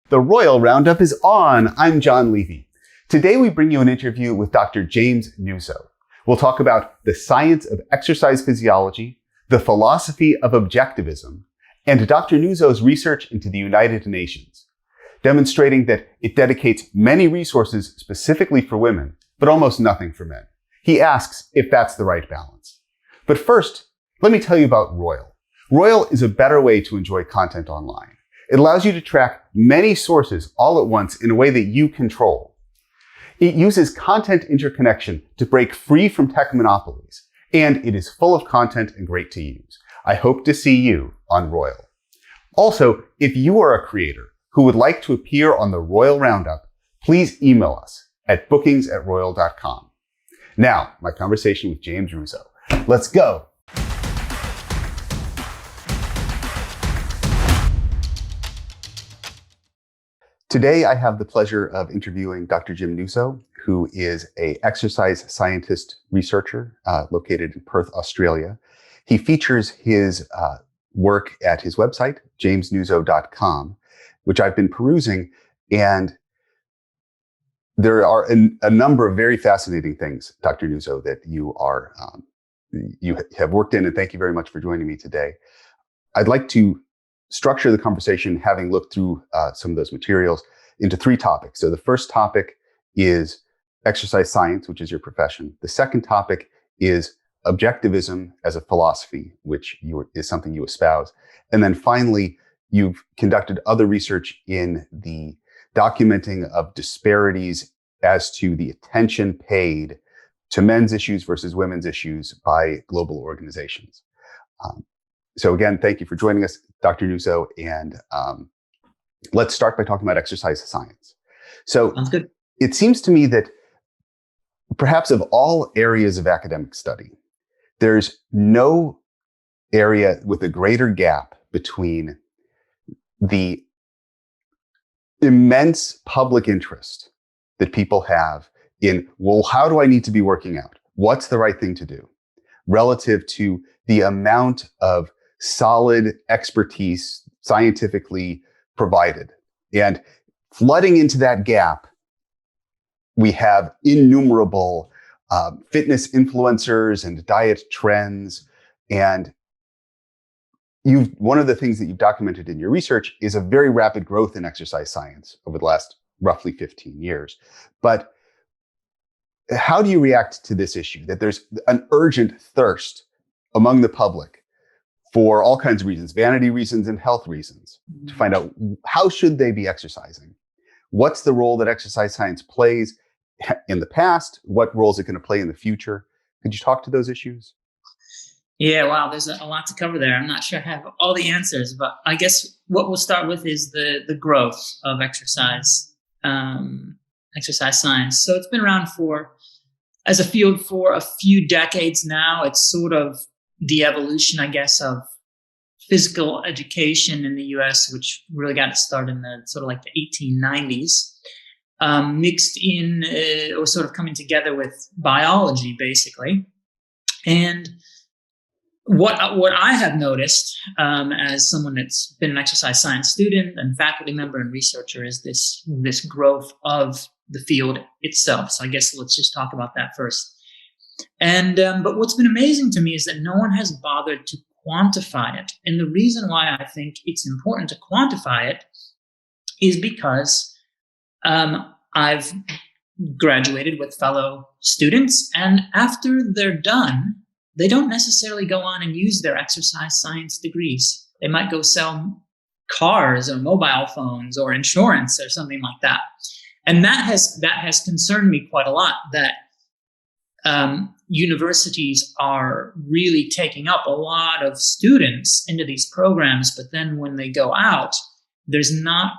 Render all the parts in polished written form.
The Roil Roundup is on. I'm John Levy. Today we bring you an interview with Dr. James Nuzzo. We'll talk about the science of exercise physiology, the philosophy of objectivism, and Dr. Nuzzo's research into the United Nations, demonstrating that it dedicates many resources specifically for women, but almost nothing for men. He asks if that's the right balance. But first, let me tell you about Roil. Roil is a better way to enjoy content online. It allows you to track many sources all at once in a way that you control. It uses content interconnection to break free from tech monopolies, and it is full of content and great to use. I hope to see you on Roil. Also, if you are a creator who would like to appear on the Roil Roundup, please email us at bookings@roil.com. Now, my conversation with James Nuzzo. Let's go. Today, I have the pleasure of interviewing Dr. Jim Nuzzo, who is an exercise scientist researcher located in Perth, Australia. He features his work at his website, jamesnuzzo.com, which I've been perusing, and there are a number of very fascinating things, Dr. Nuzzo, that you have worked in, and thank you very much for joining me today. I'd like to structure the conversation, having looked through some of those materials, into three topics. So the first topic is exercise science, which is your profession. The second topic is objectivism as a philosophy, which is something you espouse. And then finally, you've conducted other research in the documenting of disparities as to the attention paid to men's issues versus women's issues by global organizations. So again, thank you for joining us, Dr. Nuzzo, and let's start by talking about exercise science. So Sounds good. It seems to me that perhaps of all areas of academic study, there's no area with a greater gap between the immense public interest that people have in, well, how do I need to be working out? What's the right thing to do? Relative to the amount of solid expertise scientifically provided. And flooding into that gap, we have innumerable fitness influencers and diet trends. And one of the things that you've documented in your research is a very rapid growth in exercise science over the last roughly 15 years. But how do you react to this issue, that there's an urgent thirst among the public for all kinds of reasons, vanity reasons and health reasons, to find out how should they be exercising? What's the role that exercise science plays in the past? What role is it going to play in the future? Could you talk to those issues? Yeah, wow, there's a lot to cover there. I'm not sure I have all the answers, but I guess what we'll start with is the growth of exercise science. So it's been around as a field for a few decades now. It's sort of the evolution, I guess, of physical education in the US, which really got started in the sort of like the 1890s, mixed in or sort of coming together with biology, basically. And what I have noticed as someone that's been an exercise science student and faculty member and researcher is this growth of the field itself. So I guess let's just talk about that first. And but what's been amazing to me is that no one has bothered to quantify it. And the reason why I think it's important to quantify it is because I've graduated with fellow students, and after they're done, they don't necessarily go on and use their exercise science degrees. They might go sell cars or mobile phones or insurance or something like that. And that has concerned me quite a lot, that universities are really taking up a lot of students into these programs, but then when they go out, there's not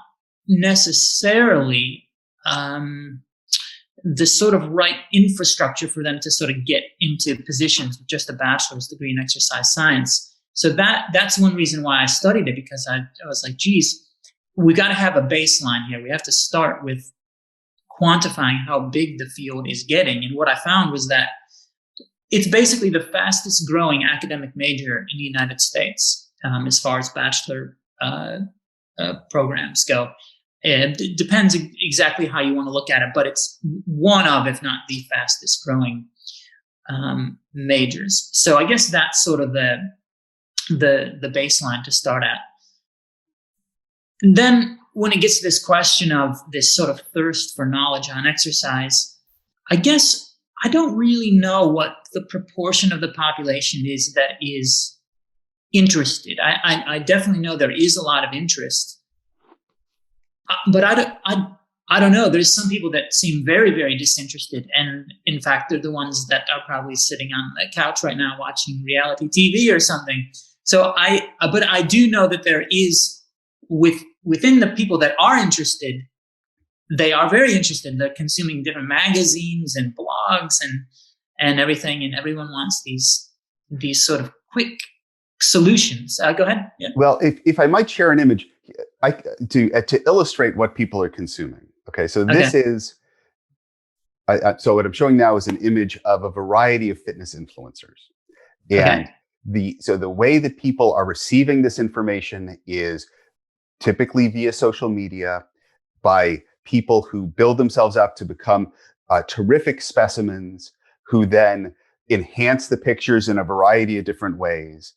necessarily the sort of right infrastructure for them to sort of get into positions with just a bachelor's degree in exercise science. So that's one reason why I studied it, because I was like, geez, we got to have a baseline here. We have to start with quantifying how big the field is getting. And what I found was that it's basically the fastest growing academic major in the United States as far as bachelor programs go. It depends exactly how you want to look at it, but it's one of, if not the fastest growing majors. So I guess that's sort of the baseline to start at. And then when it gets to this question of this sort of thirst for knowledge on exercise, I guess I don't really know what the proportion of the population is that is interested. I definitely know there is a lot of interest, but I don't know. There's some people that seem very, very disinterested, and in fact, they're the ones that are probably sitting on the couch right now watching reality TV or something. So but I do know that there is within the people that are interested, they are very interested. They're consuming different magazines and blogs and everything, and everyone wants these sort of quick solutions. Go ahead. Yeah. Well, if I might share an image to illustrate what people are consuming. Okay, so this is so what I'm showing now is an image of a variety of fitness influencers, and the way that people are receiving this information is typically via social media by people who build themselves up to become terrific specimens, who then enhance the pictures in a variety of different ways.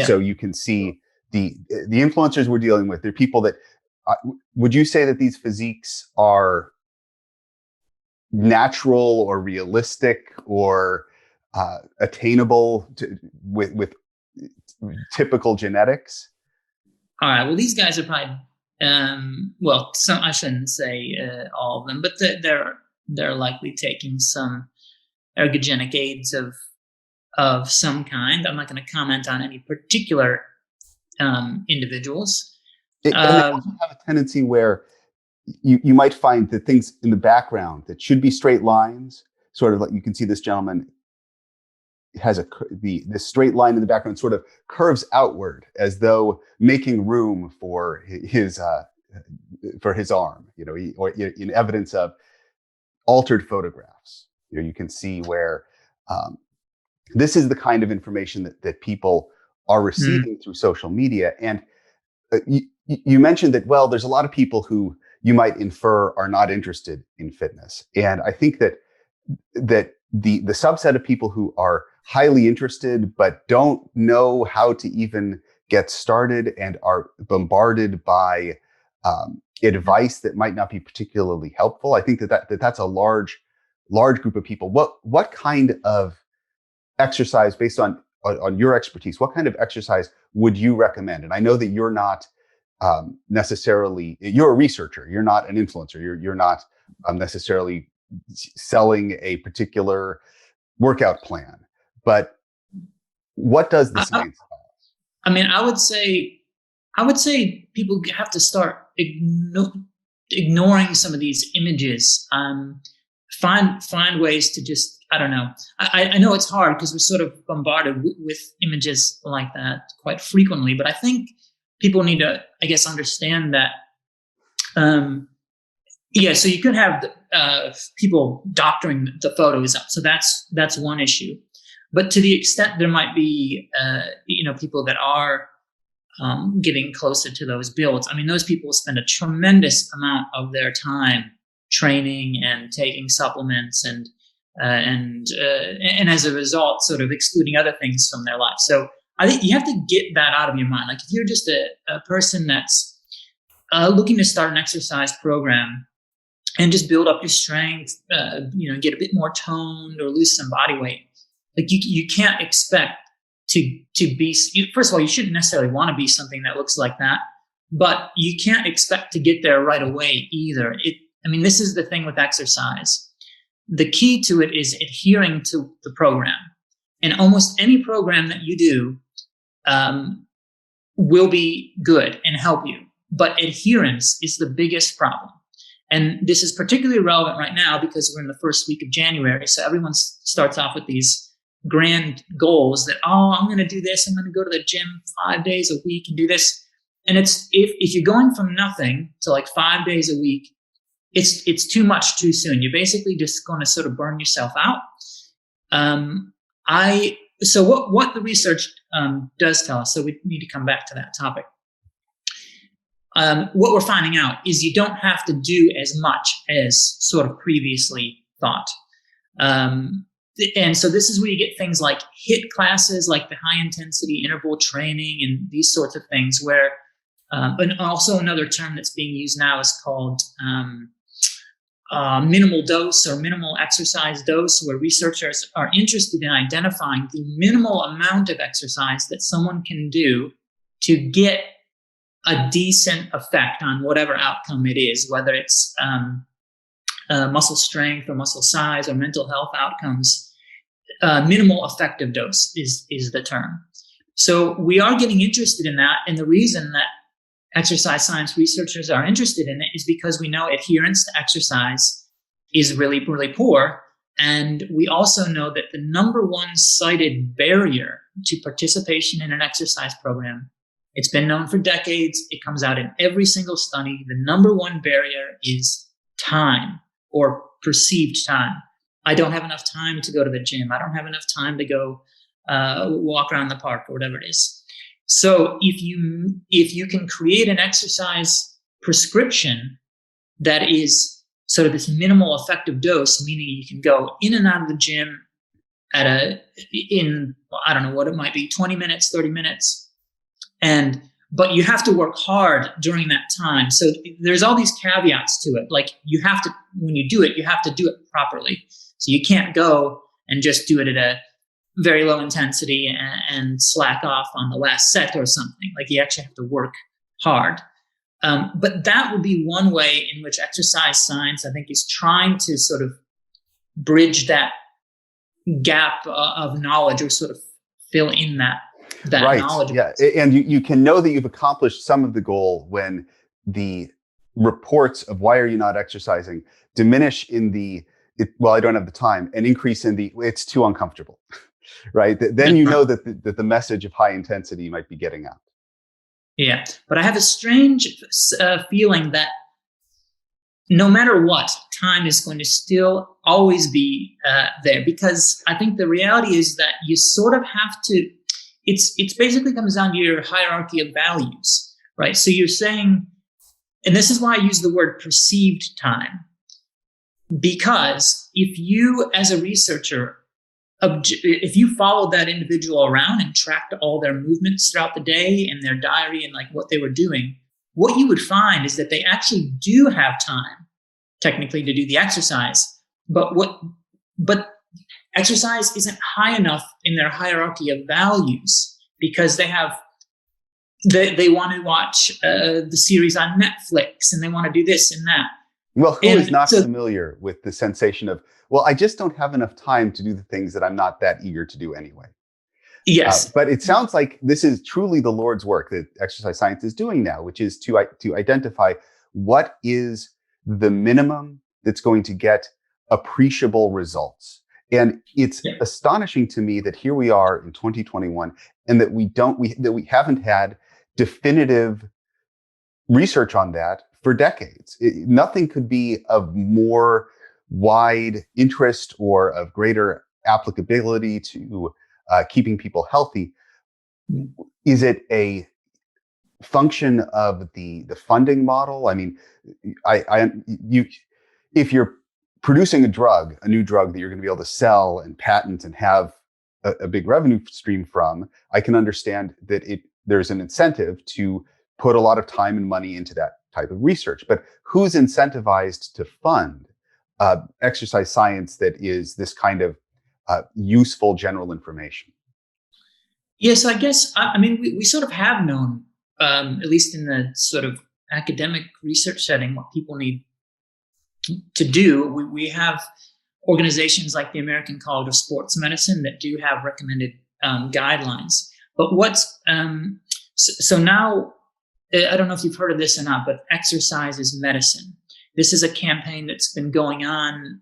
So you can see the influencers we're dealing with. They're people that would you say that these physiques are natural or realistic or attainable with typical genetics? All right. Well, these guys are probably some, I shouldn't say all of them, but they're likely taking some ergogenic aids of some kind. I'm not going to comment on any particular individuals. And they also have a tendency where you might find that things in the background that should be straight lines, sort of like you can see this gentleman has this straight line in the background sort of curves outward as though making room for his arm, or in evidence of altered photographs. You can see where this is the kind of information that people are receiving through social media. And you mentioned that, well, there's a lot of people who you might infer are not interested in fitness. And I think that the subset of people who are highly interested but don't know how to even get started and are bombarded by advice that might not be particularly helpful, I think that's a large group of people. What kind of exercise, based on your expertise, what kind of exercise would you recommend? And I know that you're not necessarily, you're a researcher, you're not an influencer, you're not necessarily selling a particular workout plan, but what does the science tell us? I mean, I would say people have to start ignoring some of these images. Find ways to just, I don't know. I know it's hard because we're sort of bombarded with images like that quite frequently, but I think people need to, I guess, understand that. So you could have people doctoring the photos up. So that's one issue. But to the extent there might be, people that are getting closer to those builds, I mean, those people spend a tremendous amount of their time training and taking supplements and as a result, sort of excluding other things from their life. So I think you have to get that out of your mind. Like if you're just a person that's looking to start an exercise program and just build up your strength, get a bit more toned or lose some body weight, like you can't expect to be. First of all, you shouldn't necessarily want to be something that looks like that, but you can't expect to get there right away either. This is the thing with exercise. The key to it is adhering to the program. And almost any program that you do will be good and help you. But adherence is the biggest problem. And this is particularly relevant right now because we're in the first week of January. So everyone starts off with these grand goals that, I'm going to do this. I'm going to go to the gym 5 days a week and do this. And it's if you're going from nothing to like 5 days a week, it's too much too soon. You're basically just going to sort of burn yourself out. So what the research does tell us, so we need to come back to that topic. what we're finding out is you don't have to do as much as sort of previously thought. And so this is where you get things like HIIT classes, like the high intensity interval training and these sorts of things where, and also another term that's being used now is called minimal dose or minimal exercise dose, where researchers are interested in identifying the minimal amount of exercise that someone can do to get a decent effect on whatever outcome it is, whether it's muscle strength or muscle size or mental health outcomes. Minimal effective dose is the term. So we are getting interested in that. And the reason that exercise science researchers are interested in it is because we know adherence to exercise is really, really poor. And we also know that the number one cited barrier to participation in an exercise program, it's been known for decades. It comes out in every single study. The number one barrier is time or perceived time. I don't have enough time to go to the gym. I don't have enough time to go walk around the park or whatever it is. So if you can create an exercise prescription that is sort of this minimal effective dose, meaning you can go in and out of the gym in I don't know what it might be, 20 minutes, 30 minutes, but you have to work hard during that time. So there's all these caveats to it. Like when you do it, you have to do it properly. So you can't go and just do it at a very low intensity and slack off on the last set or something. Like you actually have to work hard. But that would be one way in which exercise science, I think, is trying to sort of bridge that gap of knowledge or sort of fill in that right. knowledge. Yeah. And you can know that you've accomplished some of the goal when the reports of why are you not exercising diminish in I don't have the time, and increase in it's too uncomfortable, right? Then you know that the message of high intensity might be getting out. Yeah. But I have a strange feeling that no matter what, time is going to still always be there, because I think the reality is that you sort of have to, it's basically comes down to your hierarchy of values, right? So you're saying, and this is why I use the word perceived time, because if you as a researcher, if you followed that individual around and tracked all their movements throughout the day and their diary and like what they were doing, what you would find is that they actually do have time technically to do the exercise, but exercise isn't high enough in their hierarchy of values, because they want to watch the series on Netflix and they want to do this and that. Well, who is not familiar with the sensation of, well, I just don't have enough time to do the things that I'm not that eager to do anyway. Yes. But it sounds like this is truly the Lord's work that exercise science is doing now, which is to identify what is the minimum that's going to get appreciable results. And it's astonishing to me that here we are in 2021 and that we haven't had definitive research on that for decades. Nothing could be of more wide interest or of greater applicability to keeping people healthy. Is it a function of the funding model? I mean, if you're producing a new drug that you're going to be able to sell and patent and have a big revenue stream from, I can understand that there's an incentive to put a lot of time and money into that type of research. But who's incentivized to fund exercise science that is this kind of useful general information? Yes, I guess, I mean, we sort of have known, at least in the sort of academic research setting, what people need to do. We have organizations like the American College of Sports Medicine that do have recommended guidelines. But so now, I don't know if you've heard of this or not, but exercise is medicine. This is a campaign that's been going on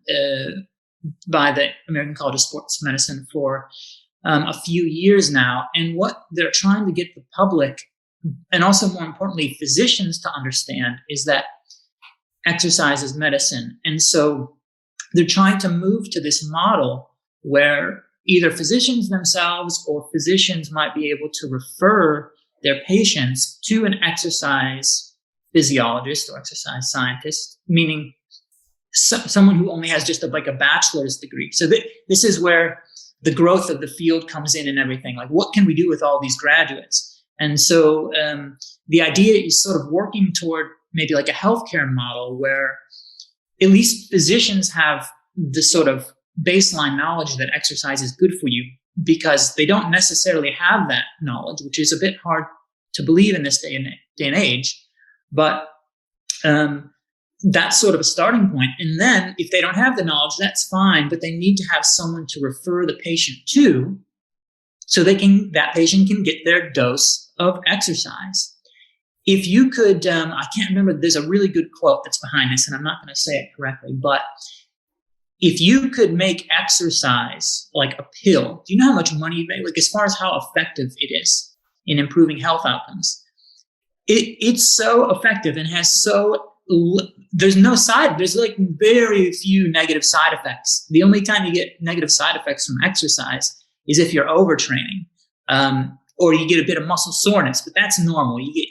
by the American College of Sports Medicine for a few years now. And what they're trying to get the public, and also more importantly, physicians to understand, is that exercise is medicine. And so they're trying to move to this model where either physicians themselves or physicians might be able to refer their patients to an exercise physiologist or exercise scientist, meaning someone who only has just like a bachelor's degree. So this is where the growth of the field comes in and everything. Like, what can we do with all these graduates? And so the idea is sort of working toward maybe like a healthcare model where at least physicians have the sort of baseline knowledge that exercise is good for you, because they don't necessarily have that knowledge, which is a bit hard to believe in this day and age. But that's sort of a starting point. And then if they don't have the knowledge, that's fine, but they need to have someone to refer the patient to, so that patient can get their dose of exercise. If you could, I can't remember, there's a really good quote that's behind this, and I'm not going to say it correctly, but if you could make exercise like a pill, do you know how much money you make? Like, as far as how effective it is in improving health outcomes, it's so effective and has there's like very few negative side effects. The only time you get negative side effects from exercise is if you're overtraining, or you get a bit of muscle soreness, but that's normal. You get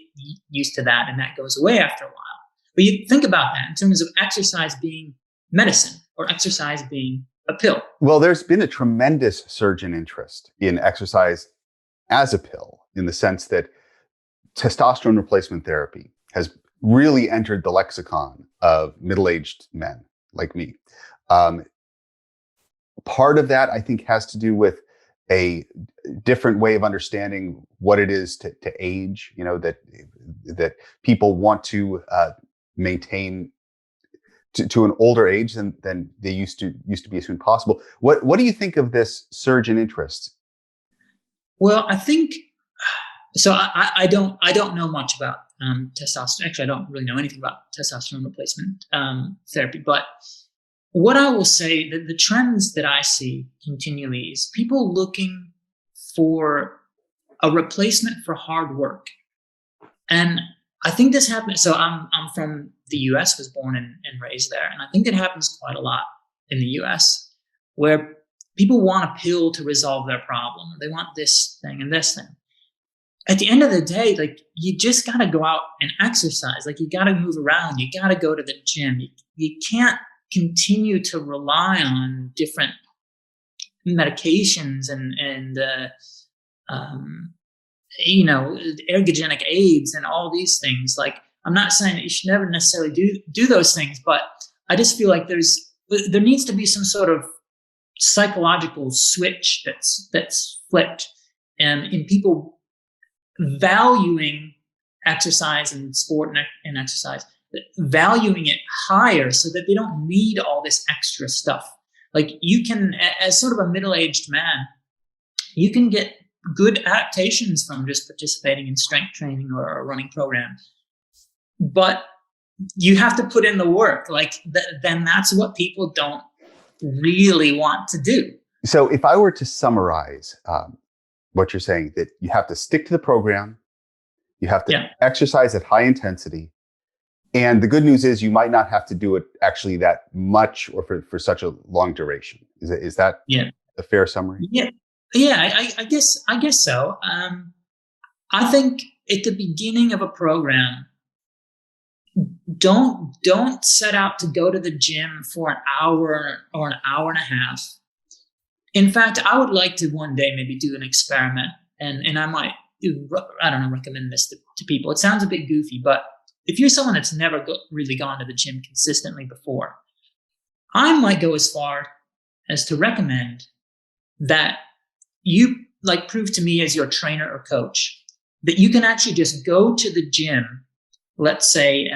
used to that and that goes away after a while. But you think about that in terms of exercise being medicine or exercise being a pill. Well, there's been a tremendous surge in interest in exercise as a pill, in the sense that testosterone replacement therapy has really entered the lexicon of middle-aged men like me. Part of that, I think, has to do with a different way of understanding what it is to age. You know, that people want to maintain to an older age than they used to be as soon as possible. What do you think of this surge in interest? Well, I think so. I don't know much about testosterone. Actually, I don't really know anything about testosterone replacement therapy. But what I will say, that the trends that I see continually is people looking for a replacement for hard work. And I think this happens. So I'm from the US, was born and raised there. And I think it happens quite a lot in the US, where people want a pill to resolve their problem. They want this thing and this thing. At the end of the day, like, you just got to go out and exercise. Like, you got to move around. You got to go to the gym. You can't continue to rely on different medications and ergogenic aids and all these things. Like, I'm not saying that you should never necessarily do those things, but I just feel like there needs to be some sort of psychological switch that's flipped, in people valuing exercise and sport and exercise, valuing it higher so that they don't need all this extra stuff. Like, you can, as sort of a middle-aged man, you can get good adaptations from just participating in strength training or a running program. But you have to put in the work. Like, then that's what people don't really want to do. So if I were to summarize what you're saying, that you have to stick to the program, you have to exercise at high intensity, and the good news is you might not have to do it actually that much or for such a long duration. Is that a fair summary? I guess so. I think at the beginning of a program, don't set out to go to the gym for an hour or an hour and a half. In fact, I would like to one day maybe do an experiment, and I might recommend this to people. It sounds a bit goofy, but if you're someone that's never really gone to the gym consistently before, I might go as far as to recommend that you prove to me as your trainer or coach that you can actually just go to the gym, let's say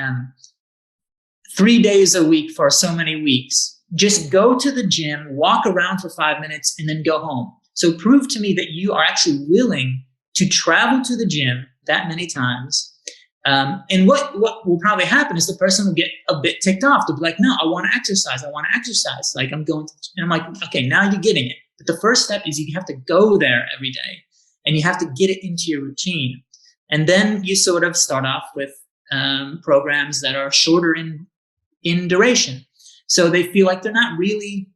3 days a week for so many weeks. Just go to the gym, walk around for 5 minutes, and then go home. So prove to me that you are actually willing to travel to the gym that many times. And what will probably happen is the person will get a bit ticked off. They'll be like, no, I want to exercise. Like, I'm going to, and I'm like, okay, now you're getting it. But the first step is you have to go there every day and you have to get it into your routine. And then you sort of start off with programs that are shorter in duration. So they feel like they're not really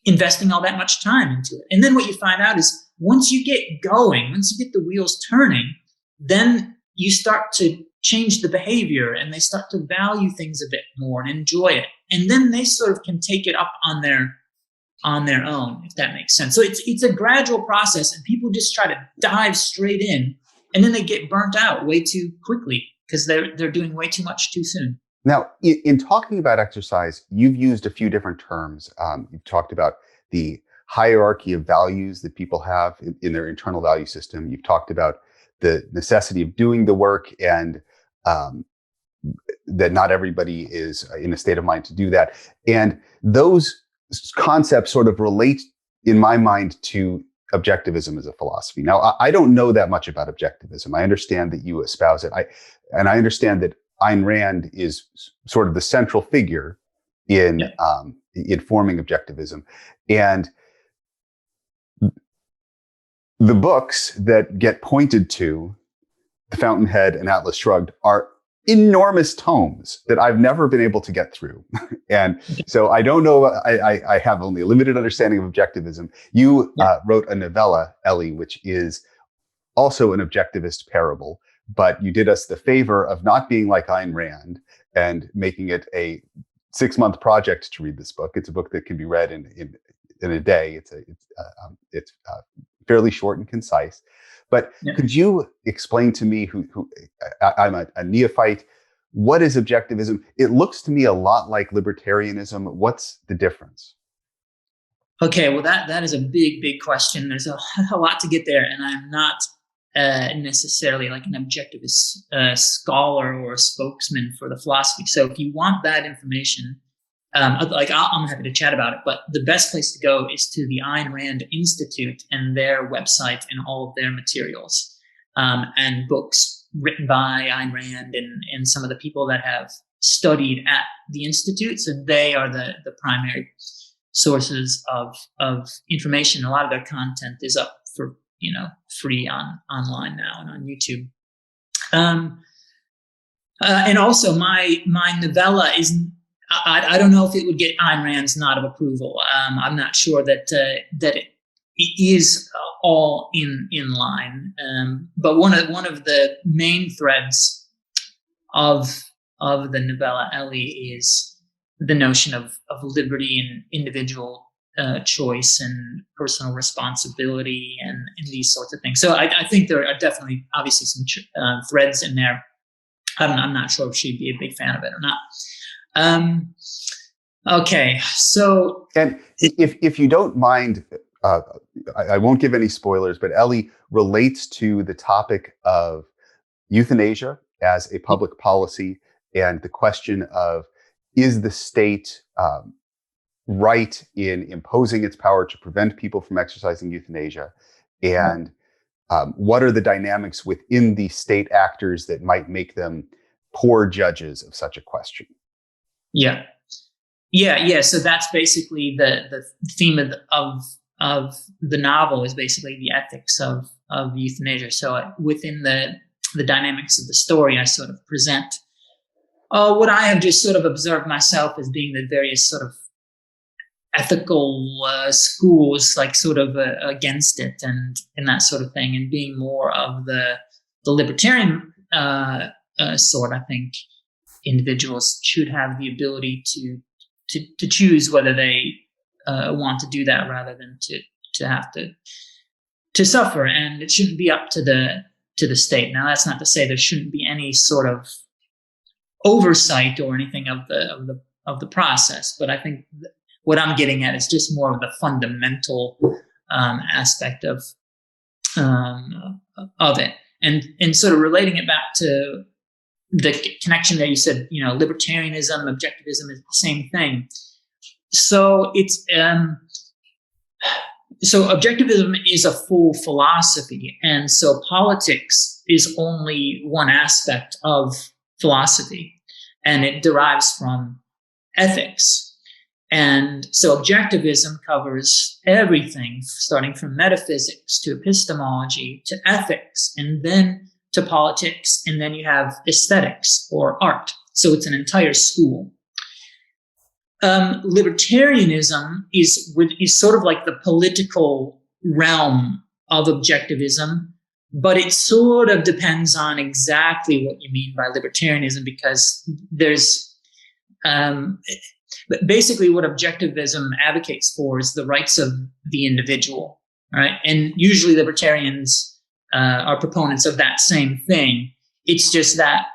investing all that much time into it. And then what you find out is once you get going, once you get the wheels turning, then you start to change the behavior and they start to value things a bit more and enjoy it. And then they sort of can take it up on their own, if that makes sense. So it's a gradual process, and people just try to dive straight in, and then they get burnt out way too quickly because they're doing way too much too soon. Now, in talking about exercise, you've used a few different terms. You've talked about the hierarchy of values that people have in their internal value system. You've talked about the necessity of doing the work, and that not everybody is in a state of mind to do that. And those concepts sort of relate, in my mind, to objectivism as a philosophy. Now, I don't know that much about objectivism. I understand that you espouse it. I understand that Ayn Rand is sort of the central figure in forming objectivism. And the books that get pointed to, The Fountainhead and Atlas Shrugged, are enormous tomes that I've never been able to get through. And so I don't know, I have only a limited understanding of objectivism. You wrote a novella, Ellie, which is also an objectivist parable, but you did us the favor of not being like Ayn Rand and making it a 6-month project to read this book. It's a book that can be read in a day. It's fairly short and concise. But could you explain to me, who I'm a neophyte, what is objectivism? It looks to me a lot like libertarianism. What's the difference? Okay, well, that is a big question. There's a lot to get there, and I'm not necessarily like an objectivist scholar or a spokesman for the philosophy. So if you want that information, I'm happy to chat about it, but the best place to go is to the Ayn Rand Institute and their website and all of their materials, and books written by Ayn Rand and some of the people that have studied at the Institute. So they are the primary sources of information. A lot of their content is up for, free online now and on YouTube. And also my novella is, I don't know if it would get Ayn Rand's nod of approval. I'm not sure that it is all in line. But one of the main threads of the novella Ellie is the notion of liberty and individual choice and personal responsibility and these sorts of things. So I think there are definitely, obviously, some threads in there. I'm not sure if she'd be a big fan of it or not. Okay, so, and if you don't mind, I won't give any spoilers, but Ellie relates to the topic of euthanasia as a public policy and the question of, is the state right in imposing its power to prevent people from exercising euthanasia, and what are the dynamics within the state actors that might make them poor judges of such a question? Yeah. So that's basically the theme of the novel, is basically the ethics of euthanasia. So within the dynamics of the story, I sort of present what I have just sort of observed myself as being the various sort of ethical schools, like sort of against it and that sort of thing, and being more of the libertarian sort. I think individuals should have the ability to choose whether they want to do that rather than to have to suffer, and it shouldn't be up to the state. Now, that's not to say there shouldn't be any sort of oversight or anything of the process, but I think what I'm getting at is just more of the fundamental aspect of it, and sort of relating it back to the connection that you said, libertarianism, objectivism is the same thing. So it's so objectivism is a full philosophy, and so politics is only one aspect of philosophy, and it derives from ethics. And so objectivism covers everything, starting from metaphysics to epistemology to ethics, and then to politics, and then you have aesthetics or art. So it's an entire school. Libertarianism is sort of like the political realm of objectivism, But it sort of depends on exactly what you mean by libertarianism, because there's basically what objectivism advocates for is the rights of the individual, right? And usually libertarians are proponents of that same thing. It's just that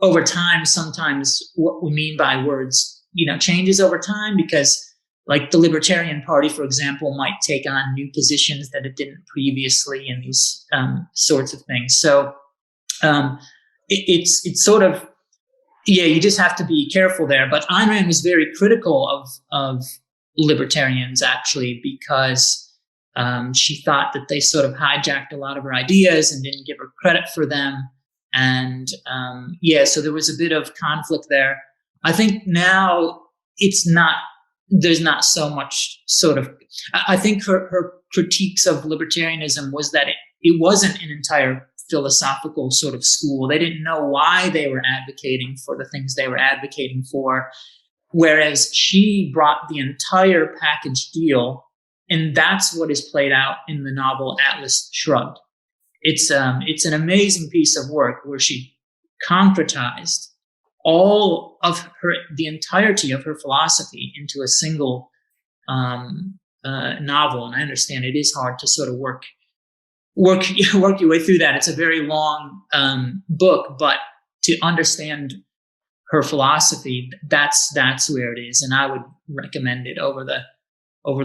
over time, sometimes what we mean by words, changes over time, because like the Libertarian Party, for example, might take on new positions that it didn't previously, and these sorts of things. So it's sort of, you just have to be careful there. But Ayn Rand was very critical of libertarians, actually, because she thought that they sort of hijacked a lot of her ideas and didn't give her credit for them. And so there was a bit of conflict there. I think now there's not so much sort of, I think her critiques of libertarianism was that it wasn't an entire philosophical sort of school. They didn't know why they were advocating for the things they were advocating for, whereas she brought the entire package deal, and that's what is played out in the novel Atlas Shrugged. It's an amazing piece of work where she concretized all of the entirety of her philosophy into a single novel. And I understand it is hard to sort of work your way through that. It's a very long book, but to understand her philosophy, that's where it is. And I would recommend it over the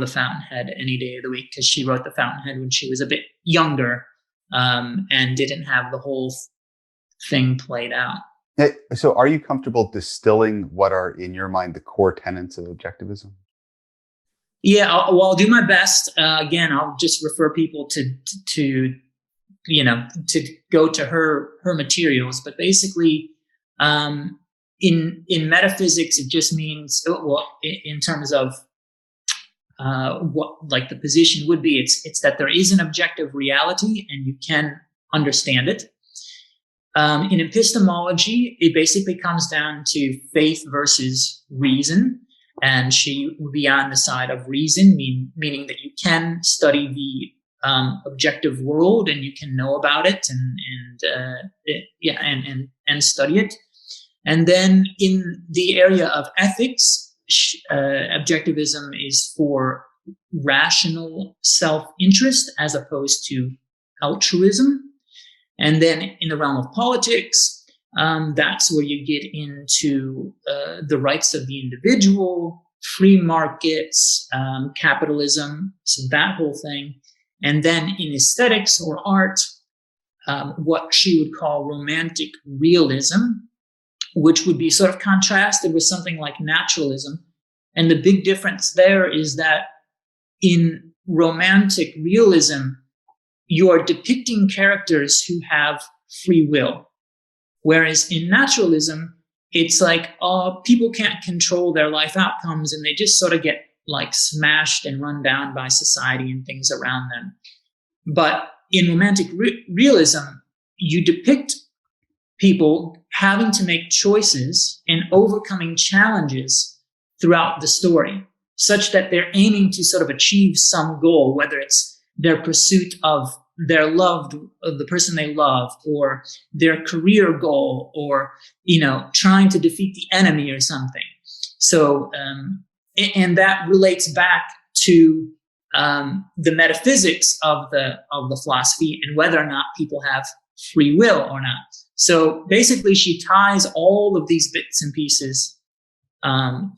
Fountainhead any day of the week, because she wrote the Fountainhead when she was a bit younger and didn't have the whole thing played out. So are you comfortable distilling what are, in your mind, the core tenets of objectivism? Yeah, I'll do my best. Again, I'll just refer people to go to her materials. But basically, in metaphysics, it just means, in terms of what like the position would be, it's that there is an objective reality and you can understand it. In epistemology, it basically comes down to faith versus reason. And she would be on the side of reason, meaning that you can study the objective world and you can know about it and study it. And then in the area of ethics, objectivism is for rational self-interest as opposed to altruism. And then in the realm of politics, that's where you get into the rights of the individual, free markets, capitalism, so that whole thing. And then in aesthetics or art, what she would call romantic realism, which would be sort of contrasted with something like naturalism. And the big difference there is that in romantic realism, you are depicting characters who have free will. Whereas in naturalism, it's like, people can't control their life outcomes and they just sort of get like smashed and run down by society and things around them. But in romantic realism, you depict people having to make choices and overcoming challenges throughout the story, such that they're aiming to sort of achieve some goal, whether it's their pursuit of the person they love, or their career goal, or, trying to defeat the enemy or something. So, and that relates back to the metaphysics of the philosophy and whether or not people have free will or not. So basically, she ties all of these bits and pieces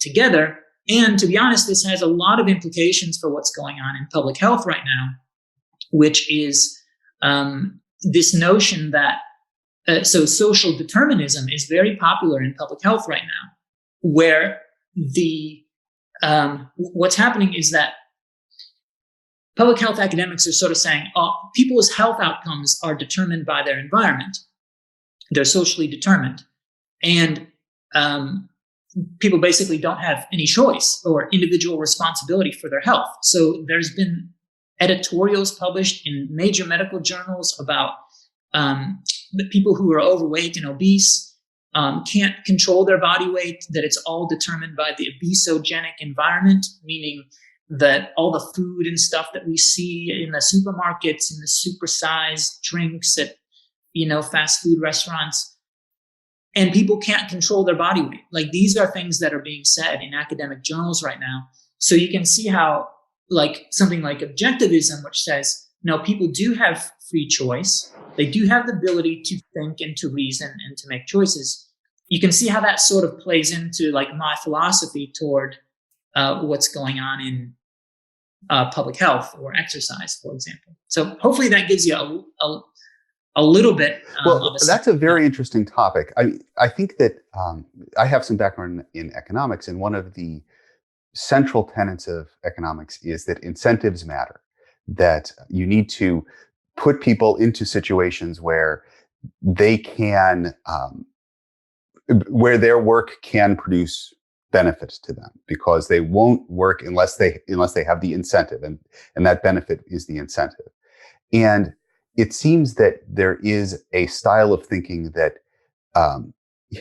together. And to be honest, this has a lot of implications for what's going on in public health right now, which is this notion that so social determinism is very popular in public health right now, where what's happening is that public health academics are sort of saying, people's health outcomes are determined by their environment. They're socially determined. And people basically don't have any choice or individual responsibility for their health. So there's been editorials published in major medical journals about the people who are overweight and obese can't control their body weight, that it's all determined by the obesogenic environment, meaning that all the food and stuff that we see in the supermarkets and the supersized drinks at, fast food restaurants, and people can't control their body weight. Like, these are things that are being said in academic journals right now. So you can see how, like, something like objectivism, which says, no, people do have free choice. They do have the ability to think and to reason and to make choices. You can see how that sort of plays into, like, my philosophy toward what's going on in public health or exercise, for example. So hopefully that gives you a little bit. Well, that's a very interesting topic. I think that I have some background in economics, and one of the central tenets of economics is that incentives matter, that you need to put people into situations where they can, where their work can produce benefit to them, because they won't work unless they have the incentive, and that benefit is the incentive. And it seems that there is a style of thinking that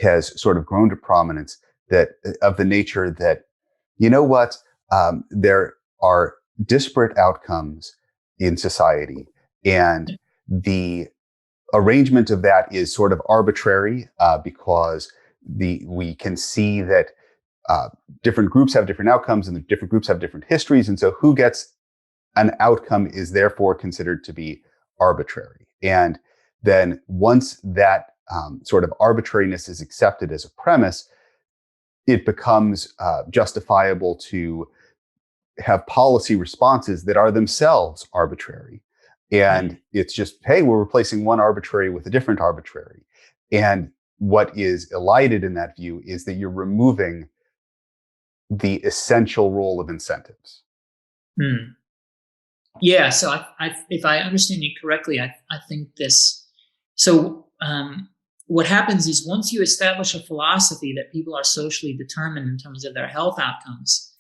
has sort of grown to prominence, that of the nature that, there are disparate outcomes in society, and the arrangement of that is sort of arbitrary, because we can see that different groups have different outcomes, and the different groups have different histories, and so who gets an outcome is therefore considered to be arbitrary. And then once that sort of arbitrariness is accepted as a premise, it becomes justifiable to have policy responses that are themselves arbitrary. And it's just, hey, we're replacing one arbitrary with a different arbitrary. And what is elided in that view is that you're removing the essential role of incentives. Yeah. So if I understand you correctly, I think this. So what happens is, once you establish a philosophy that people are socially determined in terms of their health outcomes,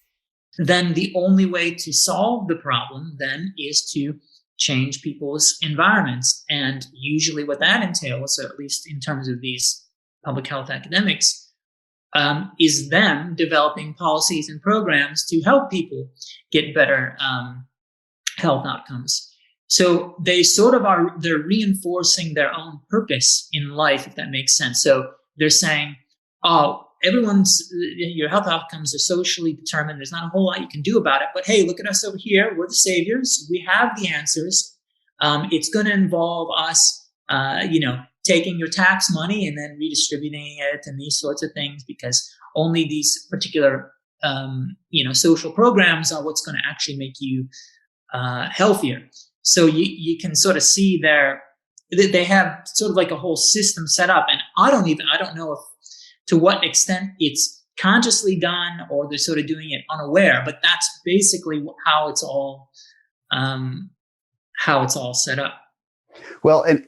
then the only way to solve the problem then is to change people's environments. And usually what that entails, or at least in terms of these public health academics, is them developing policies and programs to help people get better health outcomes. So they sort of they're reinforcing their own purpose in life, if that makes sense. So they're saying, oh, your health outcomes are socially determined. There's not a whole lot you can do about it. But hey, look at us over here. We're the saviors. We have the answers. It's going to involve us, taking your tax money and then redistributing it and these sorts of things, because only these particular, social programs are what's going to actually make you healthier. So you can sort of see they have sort of like a whole system set up, and I don't know if to what extent it's consciously done or they're sort of doing it unaware, but that's basically how it's all set up. Well, and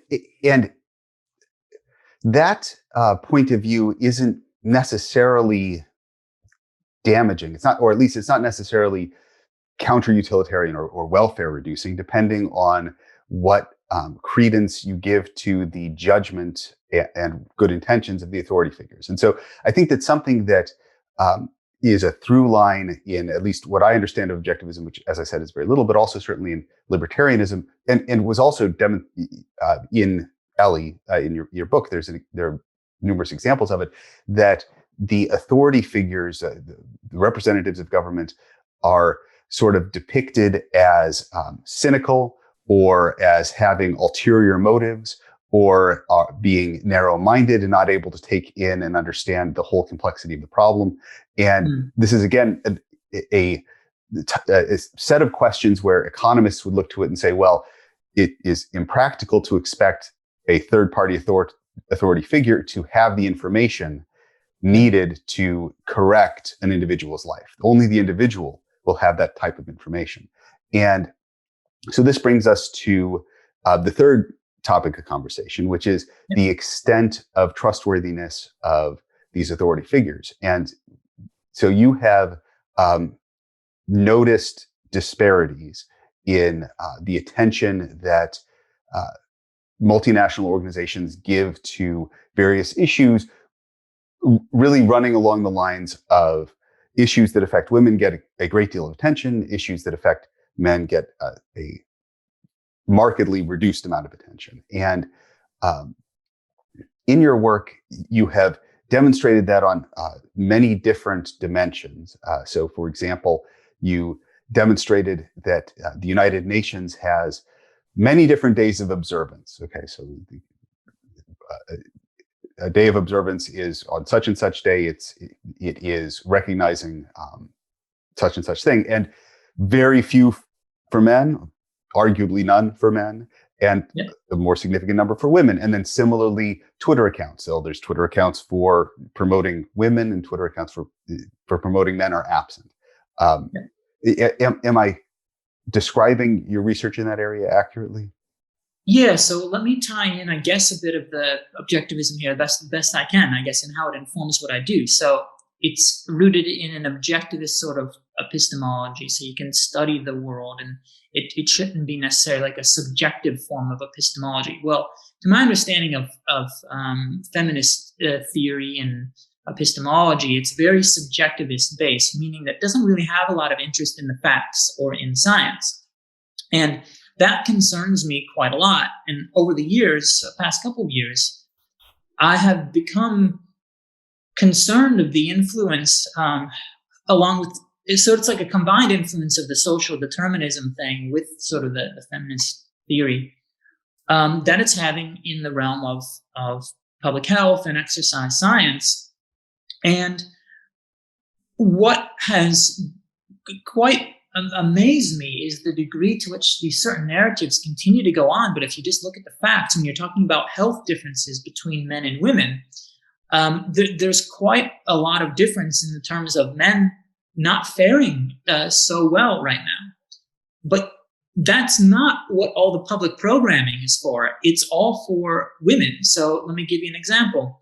that point of view isn't necessarily damaging. It's not, or at least it's not necessarily counter-utilitarian or welfare reducing, depending on what credence you give to the judgment and good intentions of the authority figures. And so I think that's something that is a through line in at least what I understand of objectivism, which, as I said, is very little, but also certainly in libertarianism, and was also in Ellie, in your book. There are numerous examples of it, that the authority figures, the representatives of government, are sort of depicted as cynical, or as having ulterior motives, or being narrow-minded and not able to take in and understand the whole complexity of the problem. And this is, again, a set of questions where economists would look to it and say, well, it is impractical to expect a third-party authority figure to have the information needed to correct an individual's life. Only the individual will have that type of information. And so this brings us to the third topic of conversation, which is the extent of trustworthiness of these authority figures. And so you have noticed disparities in the attention that multinational organizations give to various issues, really running along the lines of, issues that affect women get a great deal of attention. Issues that affect men get a markedly reduced amount of attention. And um, in your work, you have demonstrated that on many different dimensions. So, for example, you demonstrated that the United Nations has many different days of observance. Okay, so a day of observance is on such and such day. It is recognizing such and such thing, and very few for men, arguably none for men, and Yeah. a more significant number for women. And then similarly, Twitter accounts. So there's Twitter accounts for promoting women, and Twitter accounts for promoting men are absent. Am I describing your research in that area accurately? Yeah, so let me tie in, I guess, a bit of the objectivism here. That's the best I can, I guess, and how it informs what I do. So it's rooted in an objectivist sort of epistemology. So you can study the world, and it shouldn't be necessarily like a subjective form of epistemology. Well, to my understanding of feminist theory and epistemology, it's very subjectivist based, meaning that it doesn't really have a lot of interest in the facts or in science. And that concerns me quite a lot. And over the years, the past couple of years, I have become concerned of the influence along with, so it's like a combined influence of the social determinism thing with sort of the feminist theory that it's having in the realm of public health and exercise science. And what has quite amazed me is the degree to which these certain narratives continue to go on. But if you just look at the facts, when you're talking about health differences between men and women, there's quite a lot of difference in the terms of men not faring so well right now. But that's not what all the public programming is for. It's all for women. So let me give you an example.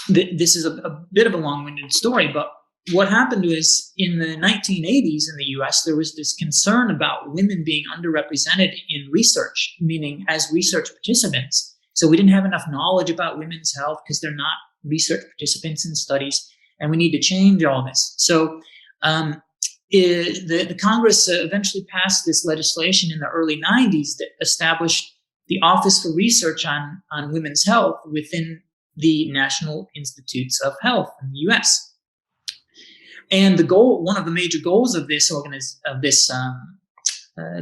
This is a bit of a long-winded story, but what happened was in the 1980s in the US, there was this concern about women being underrepresented in research, meaning as research participants. So we didn't have enough knowledge about women's health because they're not research participants in studies, and we need to change all this. So the Congress eventually passed this legislation in the early 90s that established the Office for Research on Women's Health within the National Institutes of Health in the US. And the goal, one of the major goals of this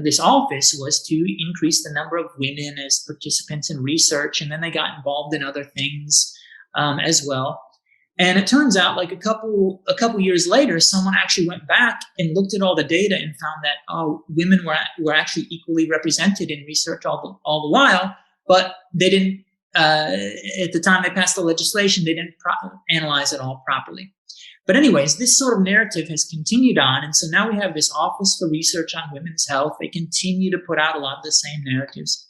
this office was to increase the number of women as participants in research, and then they got involved in other things as well. And it turns out, like a couple years later, someone actually went back and looked at all the data and found that women were actually equally represented in research all the while, but they didn't. At the time they passed the legislation, they didn't analyze it all properly. But anyways, this sort of narrative has continued on. And so now we have this Office for Research on Women's Health. They continue to put out a lot of the same narratives.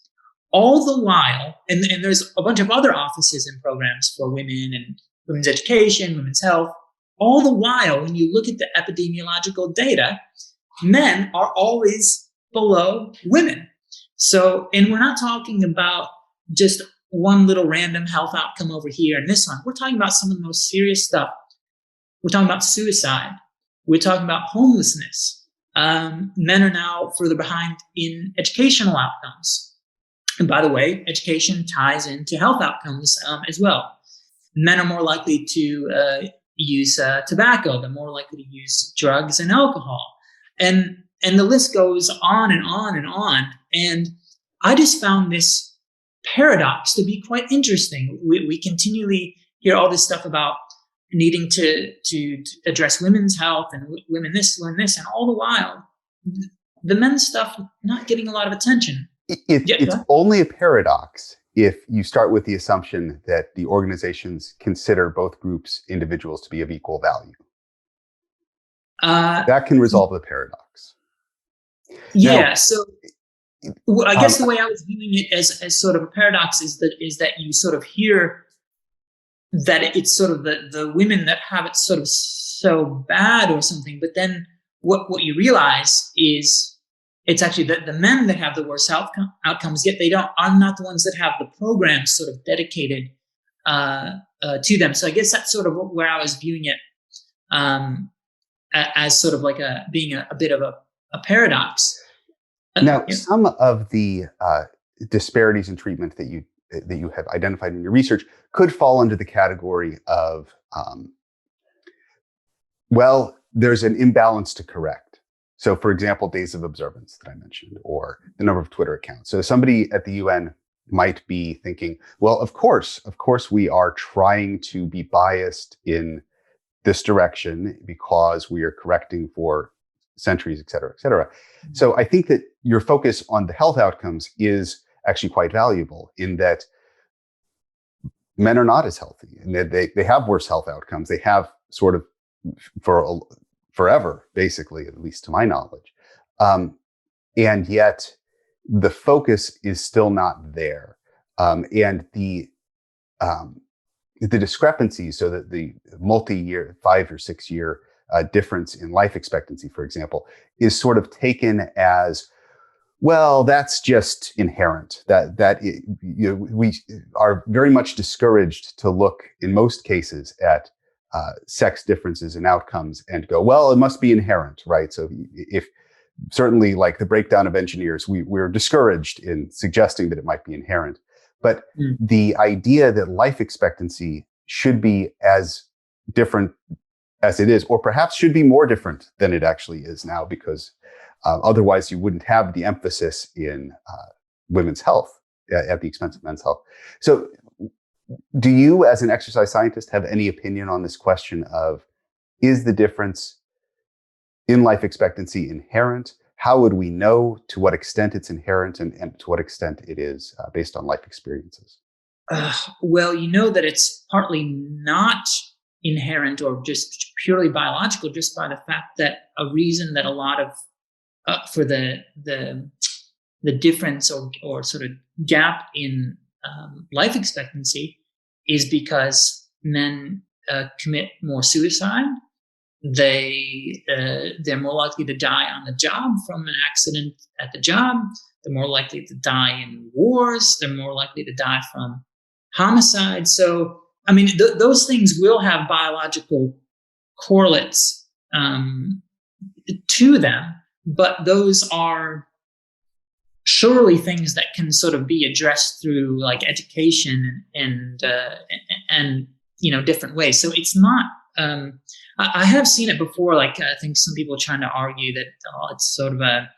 All the while, and there's a bunch of other offices and programs for women and women's education, women's health. All the while, when you look at the epidemiological data, men are always below women. So, and we're not talking about just one little random health outcome over here and this one. We're talking about some of the most serious stuff. We're talking about suicide. We're talking about homelessness. Men are now further behind in educational outcomes. And by the way, education ties into health outcomes as well. Men are more likely to use tobacco. They're more likely to use drugs and alcohol. And the list goes on and on and on. And I just found this paradox to be quite interesting. We continually hear all this stuff about needing to address women's health and women this, women this, and all the while, the men's stuff not getting a lot of attention. It's only a paradox if you start with the assumption that the organizations consider both groups, individuals, to be of equal value. That can resolve the paradox. Yeah. Now, so I guess the way I was viewing it as sort of a paradox is that you sort of hear that it's sort of the women that have it sort of so bad or something, but then what you realize is it's actually the men that have the worst outcomes, yet are not the ones that have the programs sort of dedicated to them. So I guess that's sort of where I was viewing it as sort of like being a bit of a paradox. Now, some of the disparities in treatment that you have identified in your research could fall under the category of, well, there's an imbalance to correct. So, for example, days of observance that I mentioned, or the number of Twitter accounts. So somebody at the UN might be thinking, well, of course, we are trying to be biased in this direction because we are correcting for centuries, et cetera, et cetera. Mm-hmm. So I think that your focus on the health outcomes is actually quite valuable in that men are not as healthy and they have worse health outcomes. They have sort of forever, basically, at least to my knowledge. And yet the focus is still not there. And the discrepancies, so that the multi-year, 5 or 6 year difference in life expectancy, for example, is sort of taken as, well, that's just inherent. We are very much discouraged to look, in most cases, at sex differences in outcomes and go, well, it must be inherent, right? So if certainly, like the breakdown of engineers, we're discouraged in suggesting that it might be inherent. But the idea that life expectancy should be as different as it is, or perhaps should be more different than it actually is now, because otherwise you wouldn't have the emphasis in women's health at the expense of men's health. So do you, as an exercise scientist, have any opinion on this question of, is the difference in life expectancy inherent? How would we know to what extent it's inherent and to what extent it is based on life experiences? Well, you know that it's partly not inherent or just purely biological, just by the fact that a reason that a lot of for the difference or sort of gap in life expectancy is because men commit more suicide. They're more likely to die on the job from an accident at the job. They're more likely to die in wars. They're more likely to die from homicide. So, I mean, those things will have biological correlates to them, but those are surely things that can sort of be addressed through like education and different ways. So it's not. I have seen it before. Like I think some people are trying to argue that it's sort of a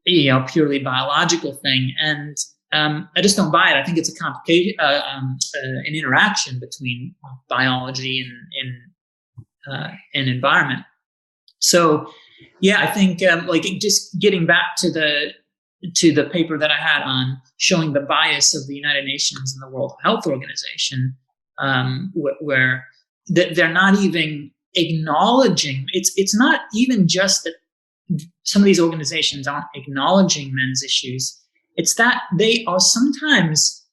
purely biological thing, and I just don't buy it. I think it's a complicated, an interaction between biology and environment. So, yeah, I think like just getting back to the paper that I had on showing the bias of the United Nations and the World Health Organization, where they're not even acknowledging. It's not even just that some of these organizations aren't acknowledging men's issues. It's that they are sometimes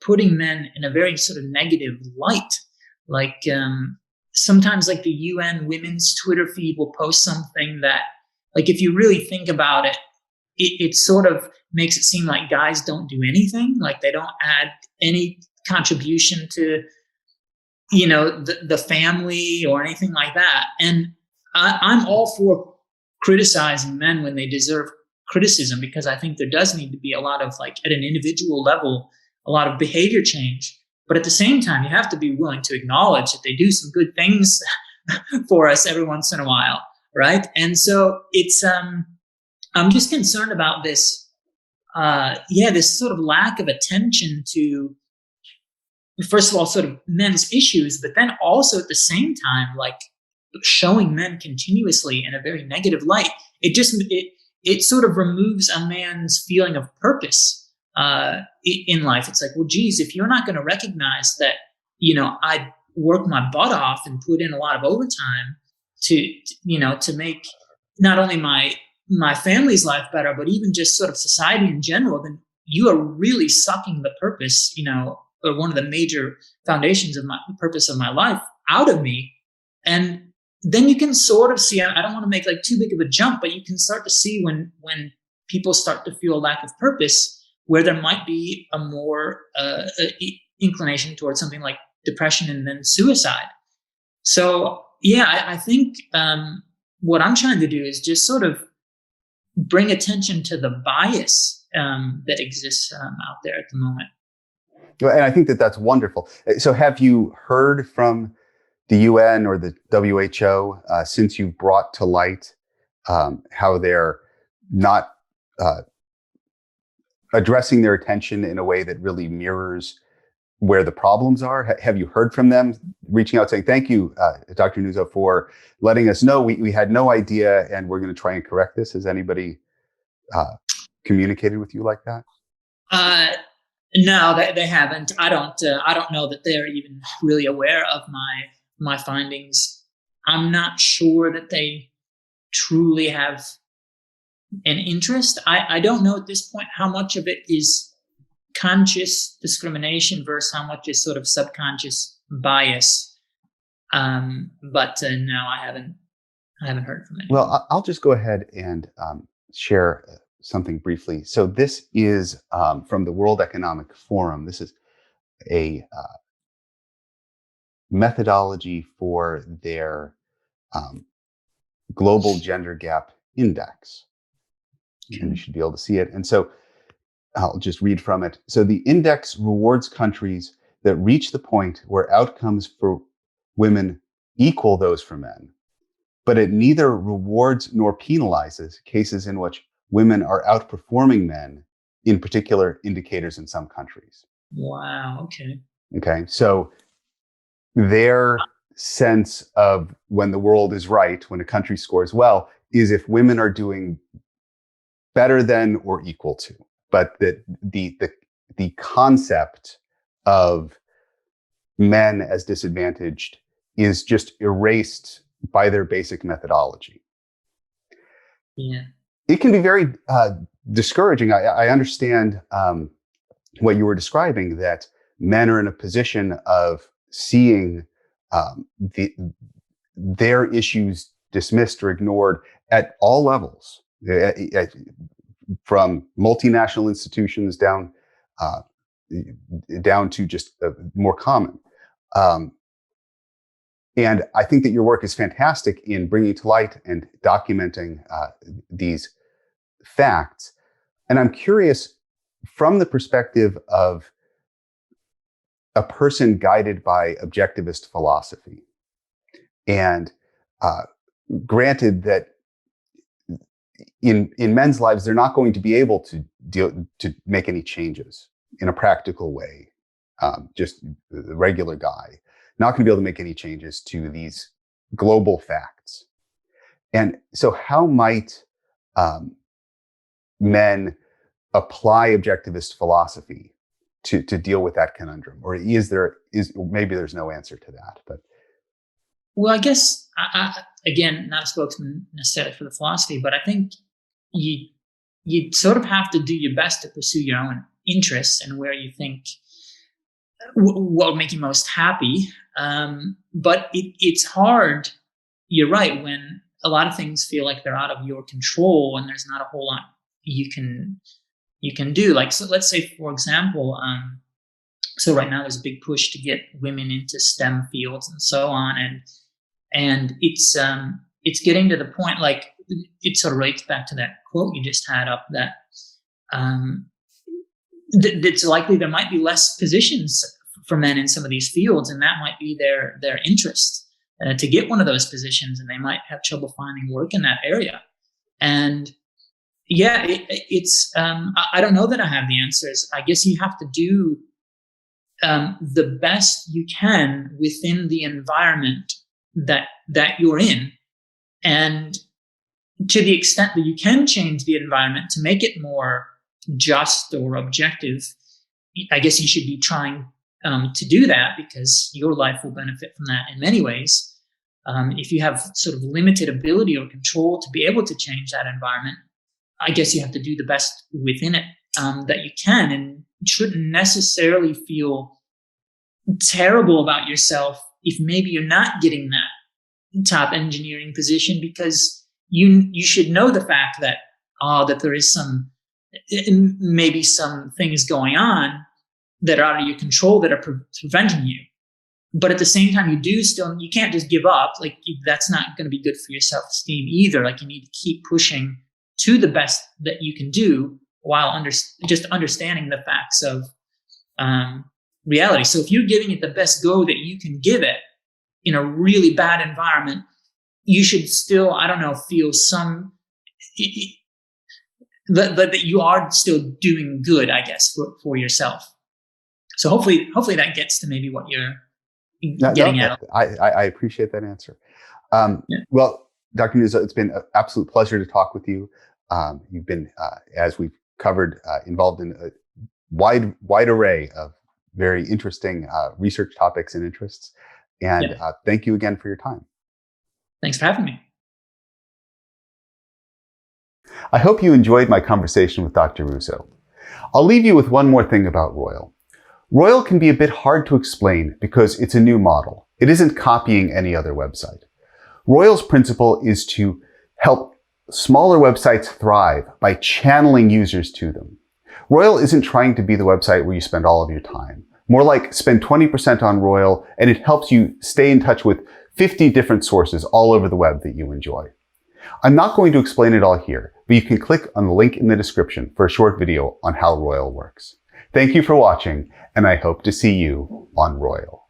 putting men in a very sort of negative light. Like sometimes like the UN women's Twitter feed will post something that, like, if you really think about it, it sort of makes it seem like guys don't do anything, like they don't add any contribution to, the family or anything like that. And I'm all for criticizing men when they deserve criticism, because I think there does need to be a lot of, like, at an individual level, a lot of behavior change. But at the same time, you have to be willing to acknowledge that they do some good things for us every once in a while, right? And so it's I'm just concerned about this this sort of lack of attention to, first of all, sort of men's issues, but then also at the same time, like, showing men continuously in a very negative light. It sort of removes a man's feeling of purpose in life. It's like, well, geez, if you're not going to recognize that, I work my butt off and put in a lot of overtime to make not only my family's life better, but even just sort of society in general, then you are really sucking the purpose, or one of the major foundations of the purpose of my life out of me. And then you can sort of see, I don't want to make like too big of a jump, but you can start to see when people start to feel a lack of purpose, where there might be a more inclination towards something like depression and then suicide. So yeah, I think what I'm trying to do is just sort of bring attention to the bias that exists out there at the moment. And I think that that's wonderful. So, have you heard from the UN or the WHO since you've brought to light how they're not uh, addressing their attention in a way that really mirrors where the problems are? Have you heard from them reaching out saying, thank you, Dr. Nuzzo, for letting us know? We had no idea and we're going to try and correct this. Has anybody communicated with you like that? No, they haven't. I don't know that they're even really aware of my findings. I'm not sure that they truly have an interest. I don't know at this point how much of it is conscious discrimination versus how much is sort of subconscious bias. But no, I haven't heard from anyone. Well, I'll just go ahead and share something briefly. So this is from the World Economic Forum. This is a methodology for their Global Gender Gap Index. And you should be able to see it. And so I'll just read from it. So the index rewards countries that reach the point where outcomes for women equal those for men, but it neither rewards nor penalizes cases in which women are outperforming men in particular indicators in some countries. Wow. Okay. Okay. So their sense of when the world is right, when a country scores well, is if women are doing better than or equal to. But that the concept of men as disadvantaged is just erased by their basic methodology. Yeah. It can be very discouraging. I understand what you were describing, that men are in a position of seeing their issues dismissed or ignored at all levels, from multinational institutions down to just more common. And I think that your work is fantastic in bringing to light and documenting these facts. And I'm curious, from the perspective of a person guided by objectivist philosophy, and granted that in men's lives, they're not going to be able to make any changes in a practical way. Just the regular guy, not going to be able to make any changes to these global facts. And so how might men apply objectivist philosophy to deal with that conundrum? Or maybe there's no answer to that, but. Well, I guess, again, not a spokesman necessarily for the philosophy, but I think you sort of have to do your best to pursue your own interests and where you think what would make you most happy. But it's hard, you're right, when a lot of things feel like they're out of your control and there's not a whole lot you can do. Like, so let's say, for example, so right now there's a big push to get women into STEM fields and so on, and it's getting to the point, like, it sort of relates back to that quote you just had up, that it's likely there might be less positions for men in some of these fields, and that might be their interest to get one of those positions, and they might have trouble finding work in that area. And yeah, it's I don't know that I have the answers. I guess you have to do the best you can within the environment that you're in, and to the extent that you can change the environment to make it more just or objective, I guess you should be trying to do that, because your life will benefit from that in many ways. If you have sort of limited ability or control to be able to change that environment, I guess you have to do the best within it that you can, and shouldn't necessarily feel terrible about yourself if maybe you're not getting that top engineering position, because you should know the fact that that there is maybe some things going on that are out of your control that are preventing you. But at the same time, you can't just give up. Like, that's not going to be good for your self-esteem either. Like, you need to keep pushing to the best that you can do while just understanding the facts of reality. So if you're giving it the best go that you can give it in a really bad environment, you should still, I don't know, feel that you are still doing good, I guess, for yourself. So hopefully that gets to maybe what you're getting at. I appreciate that answer. Yeah. Well, Dr. Nuzzo, it's been an absolute pleasure to talk with you. You've been, as we've covered, involved in a wide array of very interesting research topics and interests. And thank you again for your time. Thanks for having me. I hope you enjoyed my conversation with Dr. Russo. I'll leave you with one more thing about Roil. Roil can be a bit hard to explain because it's a new model. It isn't copying any other website. Roil's principle is to help smaller websites thrive by channeling users to them. Roil isn't trying to be the website where you spend all of your time. More like spend 20% on Roil and it helps you stay in touch with 50 different sources all over the web that you enjoy. I'm not going to explain it all here, but you can click on the link in the description for a short video on how Roil works. Thank you for watching, and I hope to see you on Roil.